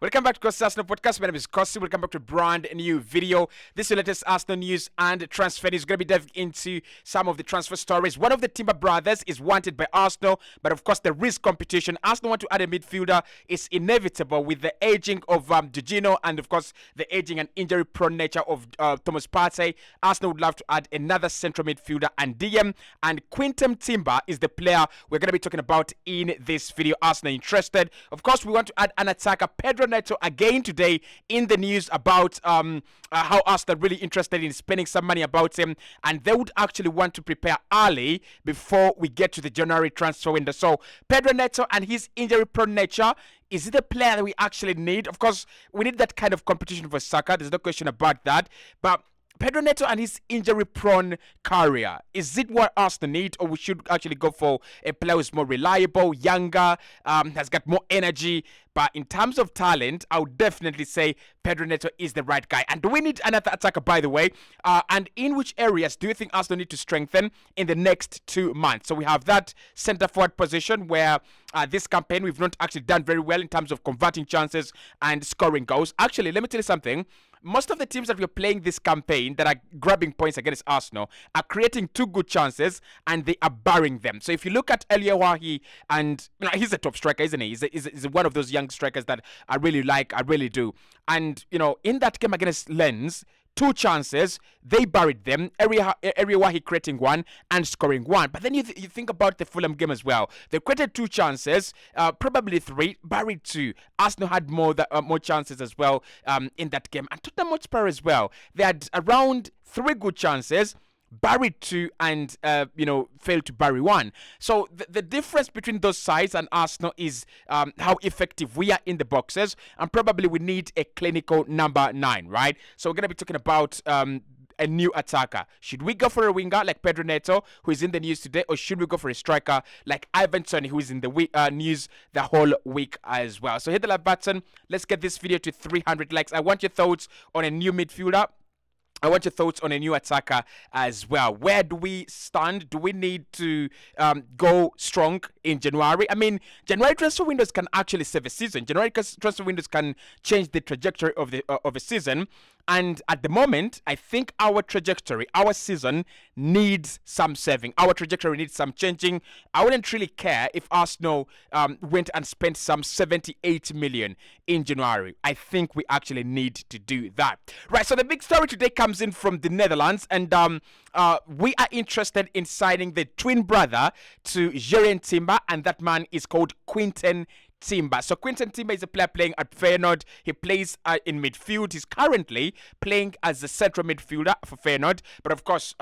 Welcome back to Cossy Arsenal Podcast. My name is Cossy. Welcome back to a brand new video. This is the latest Arsenal news and transfer news. Going to be diving into some of the transfer stories. One of the Timber brothers is wanted by Arsenal, but of course there is competition. Arsenal want to add a midfielder. It's inevitable with the aging of Jurrien and of course the aging and injury-prone nature of Thomas Partey. Arsenal would love to add another central midfielder and DM. And Quinton Timber is the player we're going to be talking about in this video. Arsenal interested. Of course, we want to add an attacker, Pedro Neto, again today in the news about how Arsenal really interested in spending some money about him, and they would actually want to prepare early before we get to the January transfer window. So Pedro Neto and his injury-prone nature, is it a player that we actually need? Of course, we need that kind of competition for Saka. There's no question about that. But Pedro Neto and his injury-prone career, is it what Arsenal need, or we should actually go for a player who's more reliable, younger, has got more energy? But in terms of talent, I would definitely say Pedro Neto is the right guy. And do we need another attacker, by the way? And in which areas do you think Arsenal need to strengthen in the next 2 months? So we have that centre-forward position where this campaign we've not actually done very well in terms of converting chances and scoring goals. Actually, let me tell you something. Most of the teams that we're playing this campaign that are grabbing points against Arsenal are creating 2 good chances and they are burying them. So if you look at Jurrien, and he's a top striker, isn't he? He's one of those young strikers that I really like, I really do. And, in that game against Lens, 2 chances, they buried them. Jurrien creating 1 and scoring 1. But then you think about the Fulham game as well. They created 2 chances, probably 3, buried 2. Arsenal had more chances as well in that game. And Tottenham Hotspur as well. They had around 3 good chances, buried 2 and failed to bury 1. So the difference between those sides and Arsenal is how effective we are in the boxes, and probably we need a clinical number 9, right? So we're going to be talking about a new attacker. Should we go for a winger like Pedro Neto, who is in the news today, or should we go for a striker like Ivan Toney, who is in the news the whole week as well? So hit the like button. Let's get this video to 300 likes. I want your thoughts on a new midfielder. I want your thoughts on a new attacker as well. Where do we stand? Do we need to go strong in January? I mean, January transfer windows can actually save a season. January transfer windows can change the trajectory of a season. And at the moment, I think our trajectory, our season needs some saving. Our trajectory needs some changing. I wouldn't really care if Arsenal went and spent some 78 million in January. I think we actually need to do that. Right, so the big story today comes in from the Netherlands, and we are interested in signing the twin brother to Jurrien Timber, and that man is called Quinton Timber. So Quinton Timber is a player playing at Feyenoord. He plays in midfield. He's currently playing as a central midfielder for Feyenoord. But of course,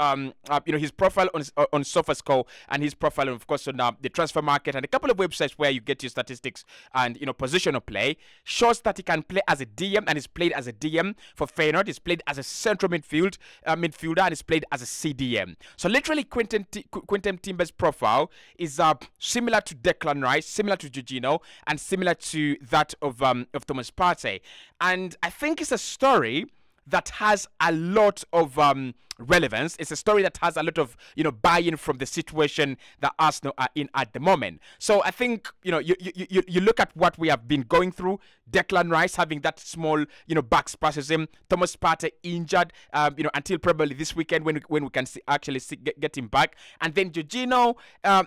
his profile on SofaScore and his profile, of course, on the transfer market and a couple of websites where you get your statistics and positional play shows that he can play as a DM, and he's played as a DM for Feyenoord. He's played as a central midfielder, and he's played as a CDM. So literally, Quinton Timber's profile is similar to Declan Rice, similar to Jurrien, and similar to that of Thomas Partey. And I think it's a story that has a lot of relevance. It's a story that has a lot of buy-in from the situation that Arsenal are in at the moment. So I think you look at what we have been going through. Declan Rice having that small back spasm, Thomas Partey injured until probably this weekend when we can get him back, and then Jurrien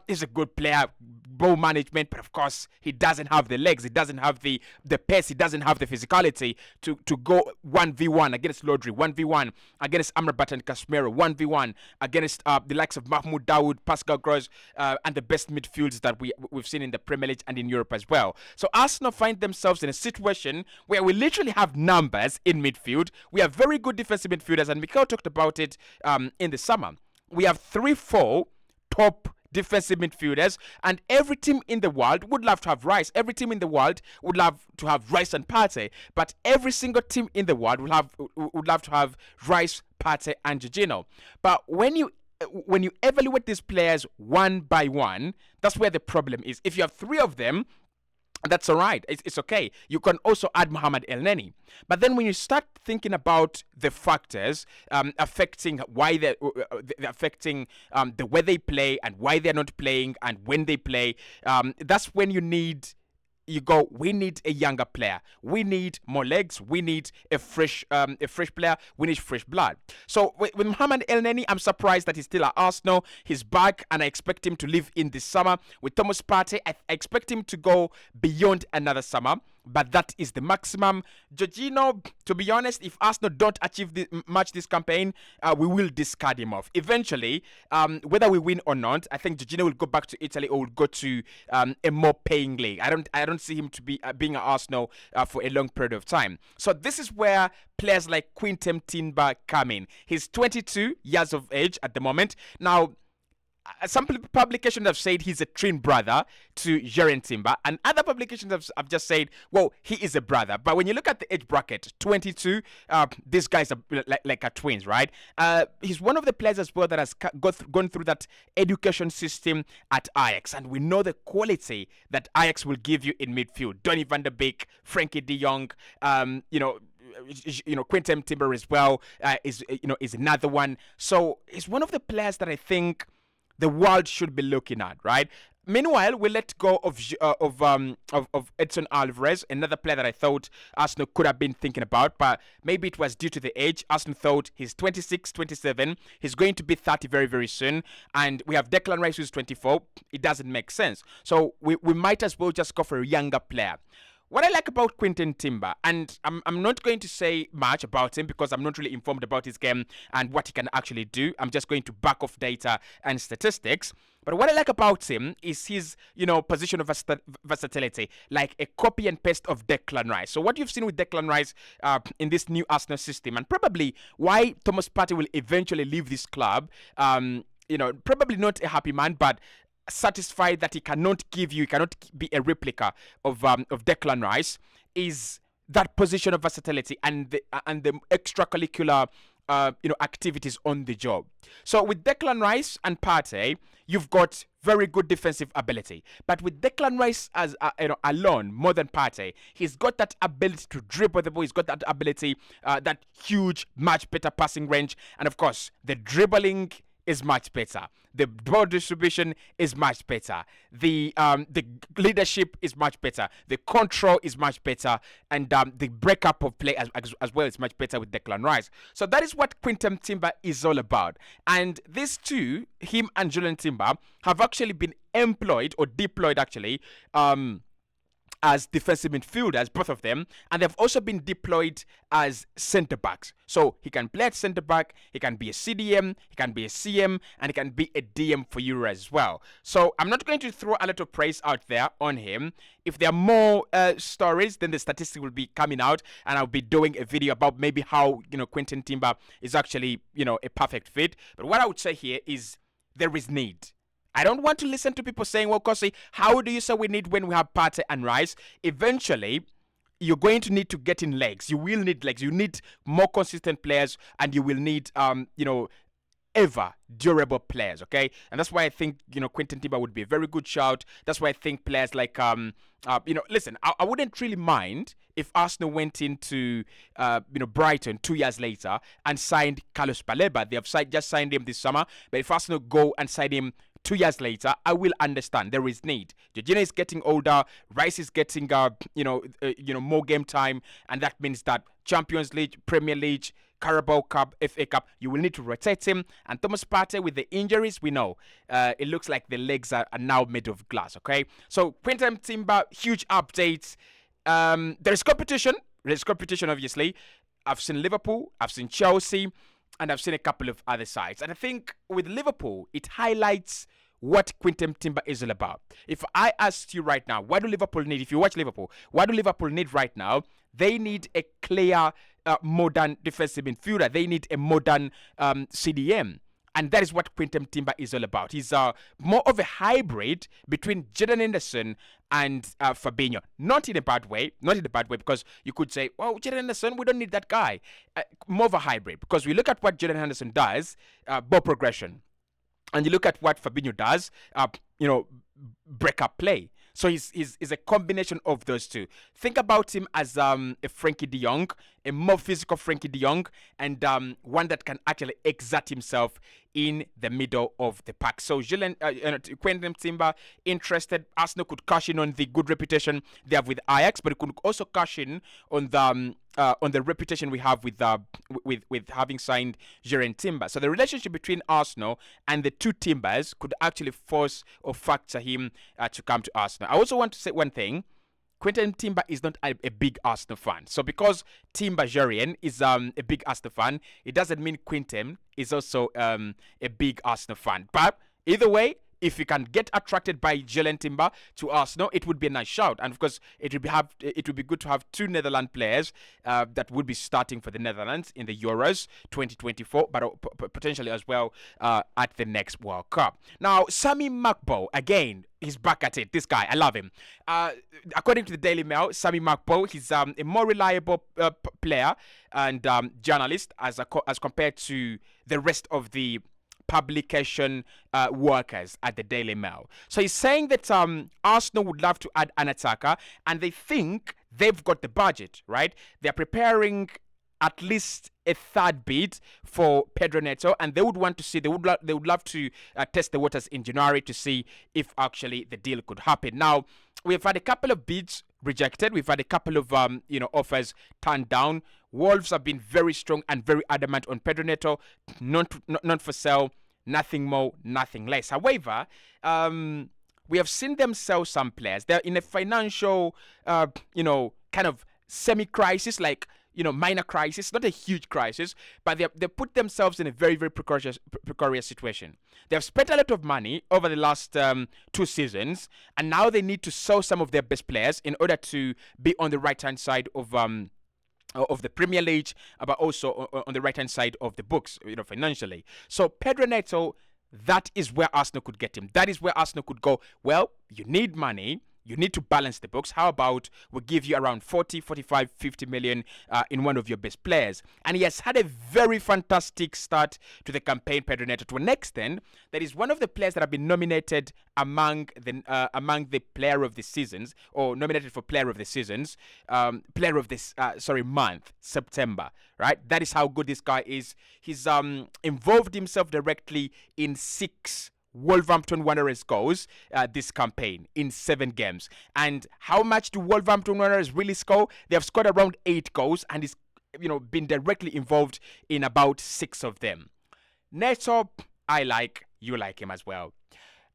is a good player, ball management, but of course he doesn't have the legs, he doesn't have the pace, he doesn't have the physicality to go 1v1 against Lodri, 1v1 against Amrabat and Casemiro, 1v1 against the likes of Mahmoud Dawood, Pascal Gross, and the best midfields that we've seen in the Premier League and in Europe as well. So Arsenal find themselves in a situation where we literally have numbers in midfield. We have very good defensive midfielders, and Mikel talked about it in the summer. We have 3-4 top defensive midfielders, and every team in the world would love to have Rice. Every team in the world would love to have Rice and Partey, but every single team in the world would love to have Rice, Partey, and Jurrien. But when you evaluate these players one by one, that's where the problem is. If you have 3 of them, that's all right. It's okay. You can also add Mohamed Elneny. But then when you start thinking about the factors affecting why they're affecting the way they play and why they're not playing and when they play, that's when you need you go, we need a younger player. We need more legs. We need a fresh player. We need fresh blood. So with Mohamed El Neni, I'm surprised that he's still at Arsenal. He's back, and I expect him to leave in this summer. With Thomas Partey, I expect him to go beyond another summer. But that is the maximum. Jorginho, to be honest, if Arsenal don't achieve much this campaign, we will discard him off. Eventually, whether we win or not, I think Jorginho will go back to Italy or will go to a more paying league. I don't see him to be being at Arsenal for a long period of time. So this is where players like Quinton Timber come in. He's 22 years of age at the moment. Now, some publications have said he's a twin brother to Jurrien Timber, and other publications have just said, well, he is a brother. But when you look at the age bracket, 22, these guys are like a twins, right? He's one of the players as well that has gone through that education system at Ajax, and we know the quality that Ajax will give you in midfield. Donny van der Beek, Frankie de Jong, Quinton Timber as well is another one. So he's one of the players that I think the world should be looking at, right? Meanwhile, we let go of Edson Alvarez, another player that I thought Arsenal could have been thinking about, but maybe it was due to the age. Arsenal thought he's 26, 27. He's going to be 30 very, very soon. And we have Declan Rice, who's 24. It doesn't make sense. So we might as well just go for a younger player. What I like about Quinton Timber, and I'm not going to say much about him because I'm not really informed about his game and what he can actually do. I'm just going to back off data and statistics. But what I like about him is his, position of versatility, like a copy and paste of Declan Rice. So what you've seen with Declan Rice in this new Arsenal system, and probably why Thomas Partey will eventually leave this club, probably not a happy man, but satisfied that he cannot be a replica of Declan Rice, is that position of versatility and the extracurricular activities on the job. So with Declan Rice and Partey, you've got very good defensive ability, but with Declan Rice as alone, more than Partey, he's got that ability to dribble the ball. He's got that ability, that huge, much better passing range, and of course the dribbling is much better. The ball distribution is much better. The leadership is much better. The control is much better, and the breakup of play as well is much better with Declan Rice. So that is what Quinton Timber is all about. And these two, him and Jurrien Timber, have actually been employed or deployed actually as defensive midfielders, both of them, and they've also been deployed as centre backs. So he can play at centre back, he can be a CDM, he can be a CM, and he can be a DM for you as well. So I'm not going to throw a lot of praise out there on him. If there are more stories, then the statistics will be coming out, and I'll be doing a video about maybe how Quinton Timber is actually a perfect fit. But what I would say here is there is need. I don't want to listen to people saying, well, Cossy, how do you say we need when we have Partey and Rice? Eventually, you're going to need to get in legs. You will need legs. You need more consistent players, and you will need, ever durable players, okay? And that's why I think, Quinton Timber would be a very good shout. That's why I think players like, listen, I wouldn't really mind if Arsenal went into, Brighton 2 years later and signed Carlos Baleba. They have just signed him this summer. But if Arsenal go and sign him 2 years later, I will understand there is need. Jorginho is getting older, Rice is getting more game time, and that means that Champions League, Premier League, Carabao Cup, FA Cup, you will need to rotate him. And Thomas Partey, with the injuries, we know it looks like the legs are now made of glass. Okay, so Quinton Timber, huge updates. There's competition. There's competition, obviously. I've seen Liverpool, I've seen Chelsea, and I've seen a couple of other sides. And I think with Liverpool, it highlights what Quinton Timber is all about. If I asked you right now, what do Liverpool need? If you watch Liverpool, what do Liverpool need right now? They need a clear, modern defensive midfielder. They need a modern CDM. And that is what Quinton Timber is all about. He's more of a hybrid between Jordan Henderson and Fabinho. Not in a bad way. Not in a bad way, because you could say, well, Jordan Henderson, we don't need that guy. More of a hybrid, because we look at what Jordan Henderson does, ball progression. And you look at what Fabinho does, break-up play. So he's a combination of those two. Think about him as a Frankie de Jong, a more physical Frankie de Jong, and one that can actually exert himself in the middle of the pack. So Quinton Timber interested. Arsenal could cash in on the good reputation they have with Ajax, but it could also cash in on the reputation we have with having signed Jurrien Timber. So the relationship between Arsenal and the two Timbers could actually force or factor him to come to Arsenal. I also want to say one thing. Quinton Timber is not a big Arsenal fan. So because Timber Jurrien is a big Arsenal fan, it doesn't mean Quinton is also a big Arsenal fan. But either way, if you can get attracted by Jurrien Timber to Arsenal, it would be a nice shout. And of course, it would be good to have two Netherlands players that would be starting for the Netherlands in the Euros 2024, but potentially as well at the next World Cup. Now, Sami Makbo, again, he's back at it. This guy, I love him. According to the Daily Mail, Sami Makbo, he's a more reliable player and journalist as compared to the rest of the publication workers at the Daily Mail. So he's saying that Arsenal would love to add an attacker, and they think they've got the budget, right? They're preparing at least a third bid for Pedro Neto, and they would love to test the waters in January to see if actually the deal could happen. Now, we've had a couple of bids rejected. We've had a couple of offers turned down. Wolves have been very strong and very adamant on Pedro Neto, not for sale, nothing more, nothing less. However, we have seen them sell some players. They're in a financial, kind of semi-crisis, like, minor crisis, not a huge crisis, but they put themselves in a very, very precarious situation. They have spent a lot of money over the last 2 seasons, and now they need to sell some of their best players in order to be on the right-hand side of the Premier League, but also on the right-hand side of the books, financially. So Pedro Neto, that is where Arsenal could get him. That is where Arsenal could go, well, you need money. You need to balance the books. How about we give you around 40, 45, 50 million in one of your best players? And he has had a very fantastic start to the campaign, Pedro Neto, to an extent that is one of the players that have been nominated among the player of the seasons, or nominated for player of the seasons, player of this month, September, right? That is how good this guy is. He's involved himself directly in 6 Wolverhampton Wanderers goals this campaign in 7 games. And how much do Wolverhampton Wanderers really score? They have scored around 8 goals, and he's been directly involved in about 6 of them. Neto, you like him as well.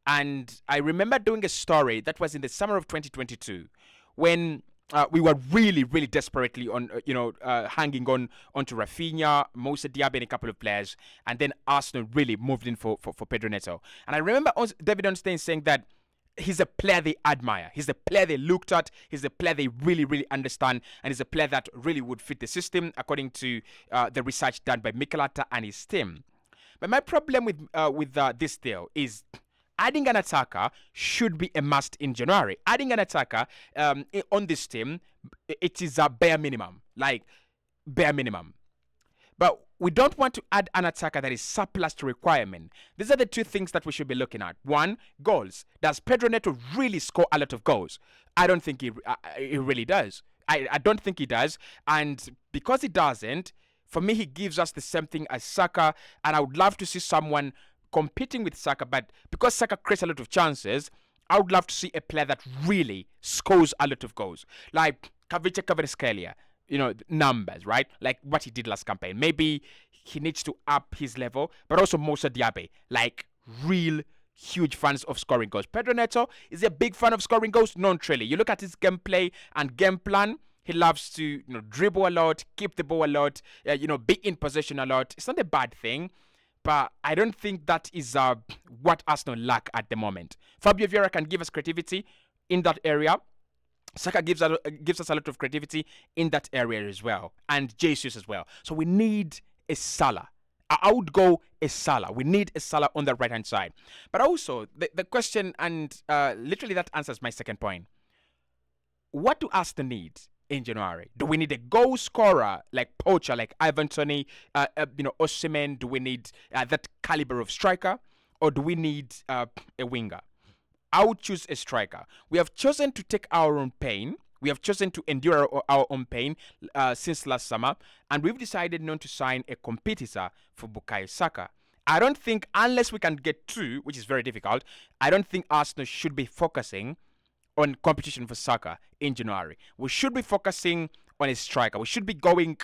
And I remember doing a story that was in the summer of 2022 when we were really, really desperately hanging onto Rafinha, Moussa Diaby, and a couple of players, and then Arsenal really moved in for Pedro Neto. And I remember David Ornstein saying that he's a player they admire, he's a player they looked at, he's a player they really, really understand, and he's a player that really would fit the system, according to the research done by Mikel Arteta and his team. But my problem with this deal is, adding an attacker should be a must in January. Adding an attacker on this team, it is a bare minimum. But we don't want to add an attacker that is surplus to requirement. These are the 2 things that we should be looking at. 1, goals. Does Pedro Neto really score a lot of goals? I don't think he really does. I don't think he does. And because he doesn't, for me, he gives us the same thing as Saka. And I would love to see someone competing with Saka, but because Saka creates a lot of chances, I would love to see a player that really scores a lot of goals, like Kavica Kvaratskhelia, numbers, right? Like what he did last campaign. Maybe he needs to up his level, but also Moussa Diaby, like real huge fans of scoring goals. Pedro Neto is a big fan of scoring goals, not really. You look at his gameplay and game plan. He loves to dribble a lot, keep the ball a lot, be in possession a lot. It's not a bad thing. But I don't think that is what Arsenal lack at the moment. Fabio Vieira can give us creativity in that area. Saka gives us a lot of creativity in that area as well. And Jesus as well. So we need a Salah. I would go a Salah. We need a Salah on the right-hand side. But also, the question, and literally that answers my second point. What do Arsenal need in January? Do we need a goal scorer like poacher, like Ivan Toney, Osimhen? Do we need that caliber of striker, or do we need a winger? I would choose a striker. We have chosen to take our own pain. We have chosen to endure our own pain since last summer, and we've decided not to sign a competitor for Bukayo Saka. I don't think, unless we can get two, which is very difficult, I don't think Arsenal should be focusing on competition for soccer in January. We should be focusing on a striker. We should be going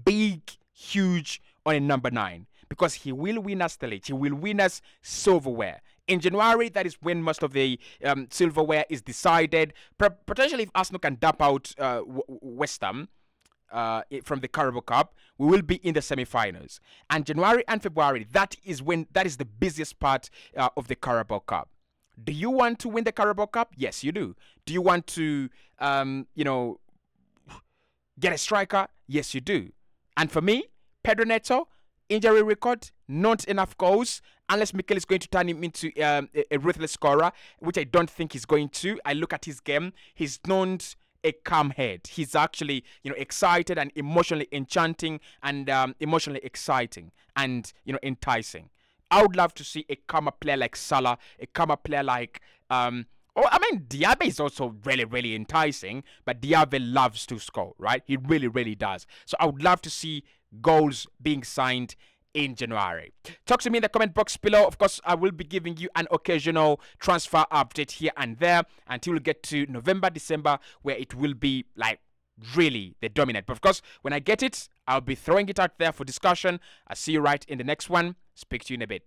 big, huge on a number 9 because he will win us the league. He will win us silverware. In January, that is when most of the silverware is decided. Potentially, if Arsenal can dump out West Ham from the Carabao Cup, we will be in the semi-finals. And January and February, that is the busiest part of the Carabao Cup. Do you want to win the Carabao Cup? Yes, you do. Do you want to, get a striker? Yes, you do. And for me, Pedro Neto, injury record, not enough goals, unless Mikel is going to turn him into a ruthless scorer, which I don't think he's going to. I look at his game. He's not a calm head. He's actually, excited and emotionally enchanting and emotionally exciting and, enticing. I would love to see a calmer player like Salah, a calmer player like Diaby is also really, really enticing, but Diaby loves to score, right? He really, really does. So I would love to see goals being signed in January. Talk to me in the comment box below. Of course, I will be giving you an occasional transfer update here and there until we get to November, December, where it will be like really the dominant. But of course, when I get it, I'll be throwing it out there for discussion. I'll see you right in the next one. Speak to you in a bit.